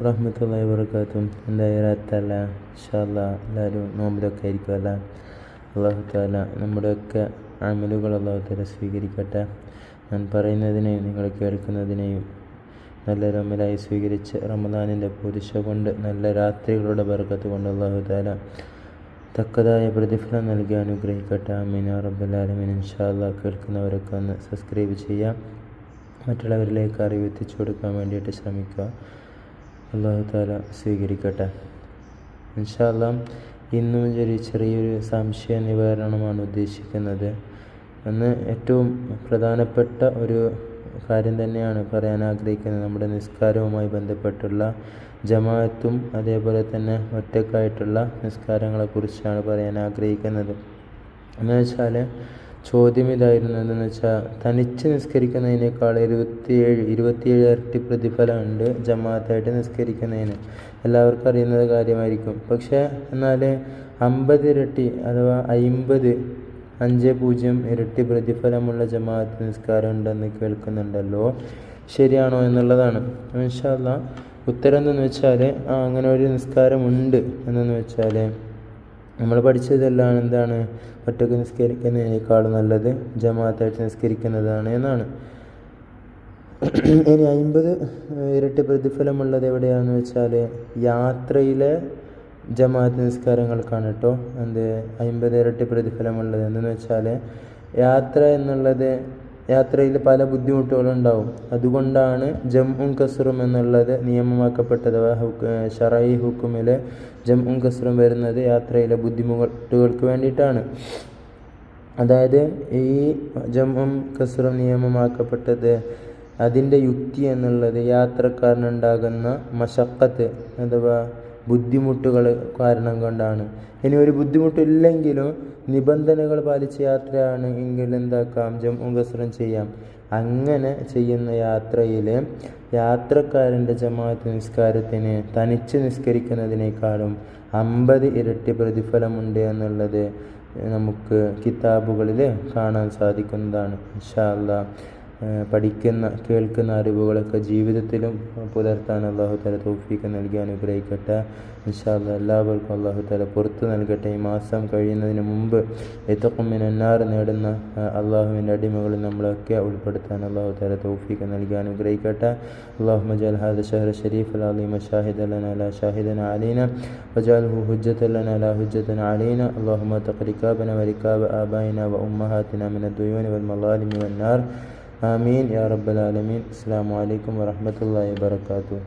വറഹ്മത്തുള്ളാഹി വബറകാതുഹു. എന്തായി രാത്തല്ല ഇൻഷാ അല്ലാഹ് എല്ലാവരും നോമ്പിലൊക്കെ ആയിരിക്കുമല്ല. അല്ലാഹു തആല നമ്മുടെയൊക്കെ അമലുകൾ അല്ലാഹു തആല സ്വീകരിക്കട്ടെ. ഞാൻ പറയുന്നതിനെയും നിങ്ങൾ കേൾക്കുന്നതിനെയും നല്ലൊരു അമലായി സ്വീകരിച്ച് റമദാനിൻ്റെ പൂരിശ കൊണ്ട് നല്ല രാത്രികളുടെ ബർക്കത്ത് കൊണ്ട് അല്ലാഹു തആല തക്കതായ പ്രതിഫലം നൽകി അനുഗ്രഹിക്കട്ടെ. ആമീൻ യാ റബ്ബൽ ആലമീൻ. ഇൻഷാ അല്ലാഹ് കേൾക്കുന്നവരൊക്കെ ഒന്ന് സബ്സ്ക്രൈബ് ചെയ്യാം, മറ്റുള്ളവരിലേക്ക് അറിവ് എത്തിച്ചു കൊടുക്കാൻ വേണ്ടിയിട്ട് ശ്രമിക്കുക. അല്ലാഹു തആല സ്വീകരിക്കട്ടെ. ഇൻഷാ അല്ലാഹ് ഇന്നും ചെറിയൊരു സംശയ നിവാരണമാണ് ഉദ്ദേശിക്കുന്നത്. അന്ന് ഏറ്റവും പ്രധാനപ്പെട്ട ഒരു കാര്യം തന്നെയാണ് പറയാൻ ആഗ്രഹിക്കുന്നത്. നമ്മുടെ നിസ്കാരവുമായി ബന്ധപ്പെട്ടുള്ള ജമാഅത്തും അതേപോലെ തന്നെ ഒറ്റക്കായിട്ടുള്ള നിസ്കാരങ്ങളെക്കുറിച്ചാണ് പറയാൻ ആഗ്രഹിക്കുന്നത്. എന്ന് വെച്ചാൽ ചോദ്യം ഇതായിരുന്നു. എന്തെന്ന് വെച്ചാൽ തനിച്ച് നിസ്കരിക്കുന്നതിനേക്കാൾ 27 ഇരട്ടി പ്രതിഫലമുണ്ട് ജമാഅത്തായിട്ട് നിസ്കരിക്കുന്നതിന്. എല്ലാവർക്കും അറിയുന്നത് കാര്യമായിരിക്കും. പക്ഷേ എന്നാൽ 50 ഇരട്ടി അഥവാ 50 ഇരട്ടി പ്രതിഫലമുള്ള ജമാഅത്ത് നിസ്കാരം ഉണ്ടെന്ന് കേൾക്കുന്നുണ്ടല്ലോ, ശരിയാണോ എന്നുള്ളതാണ്. ഇൻഷാ അല്ലാഹ് ഉത്തരം എന്തെന്ന് വെച്ചാൽ അങ്ങനെ ഒരു നിസ്കാരമുണ്ട് എന്നു വെച്ചാൽ നമ്മൾ പഠിച്ചതെല്ലാം എന്താണ്, ഒറ്റക്ക് നിസ്കരിക്കുന്നതിനേക്കാൾ നല്ലത് ജമാഅത്തായിട്ട് നിസ്കരിക്കുന്നതാണ് എന്നാണ്. ഇനി 50 ഇരട്ടി പ്രതിഫലമുള്ളത് എവിടെയാണെന്ന് വെച്ചാൽ യാത്രയിലെ ജമാഅത്ത് നിസ്കാരങ്ങൾക്കാണ് കേട്ടോ. 50 ഇരട്ടി പ്രതിഫലമുള്ളത് എന്തെന്ന് വെച്ചാൽ യാത്രയിൽ പല ബുദ്ധിമുട്ടുകളുണ്ടാവും. അതുകൊണ്ടാണ് ജംഉം കസ്റും എന്നുള്ളത് നിയമമാക്കപ്പെട്ടത്. ശറഈ ഹുക്കുമിൽ ജംഉം കസ്റും വരുന്നത് യാത്രയിലെ ബുദ്ധിമുട്ടുകൾക്ക് വേണ്ടിയിട്ടാണ്. അതായത് ഈ ജംഉം കസ്റും നിയമമാക്കപ്പെട്ടത് അതിൻ്റെ യുക്തി എന്നുള്ളത് യാത്രക്കാരനുണ്ടാകുന്ന മശഖത്ത് അഥവാ ബുദ്ധിമുട്ടുകൾ കാരണം കൊണ്ടാണ്. ഇനി ഒരു ബുദ്ധിമുട്ടില്ലെങ്കിലും നിബന്ധനകൾ പാലിച്ച് യാത്രയാണ് എങ്കിൽ എന്താക്കാം, ജംഉം കസ്റും ചെയ്യാം. അങ്ങനെ ചെയ്യുന്ന യാത്രയിൽ യാത്രക്കാരൻ്റെ ജമാഅത്ത് നിസ്കാരത്തിന് തനിച്ച് നിസ്കരിക്കുന്നതിനേക്കാളും 50 ഇരട്ടി പ്രതിഫലമുണ്ട് എന്നുള്ളത് നമുക്ക് കിതാബുകളിൽ കാണാൻ സാധിക്കുന്നതാണ്. ഇൻഷാ അല്ലാഹ് കേൾക്കുന്ന അറിവുകളൊക്കെ ജീവിതത്തിലും പുലർത്താൻ അല്ലാഹു തആല തൗഫീഖ് നൽകി അനുഗ്രഹിക്കട്ടെ. ഇൻഷാ അല്ലാഹ് എല്ലാവർക്കും അല്ലാഹു തആല പുറത്തു നൽകട്ടെ. ഈ മാസം കഴിയുന്നതിന് മുമ്പ് ഇത്ഖും മിനന്നാർ നേടുന്ന അല്ലാഹുവിൻ്റെ അടിമകളിൽ നമ്മളൊക്കെ ഉൾപ്പെടുത്താൻ അല്ലാഹു തആല തൗഫീഖ് നൽകി അനുഗ്രഹിക്കട്ടെ. അല്ലാഹുമ്മ ജഅൽ ഹാദാ ശഹ്റ ശരീഫൽ അളീമ ഷാഹിദൻ ലനാ ലാ ഷാഹിദൻ അലീനാ വജഅൽഹു ഹുജ്ജത്തൻ ലനാ ലാ ഹുജ്ജത്തൻ അലീനാ. അല്ലാഹുമ്മ തഖറികാബന വരികാബ ആബായിനാ വഉമ്മഹാതിനാ മിനദ് ദുയൂനി വൽ മളാലിമി വന്നാർ. ആമീൻ യാ റബ്ബൽ ആലമീൻ. അസ്സലാമു അലൈക്കും വറഹ്മത്തുള്ളാഹി വബറകാതുഹു.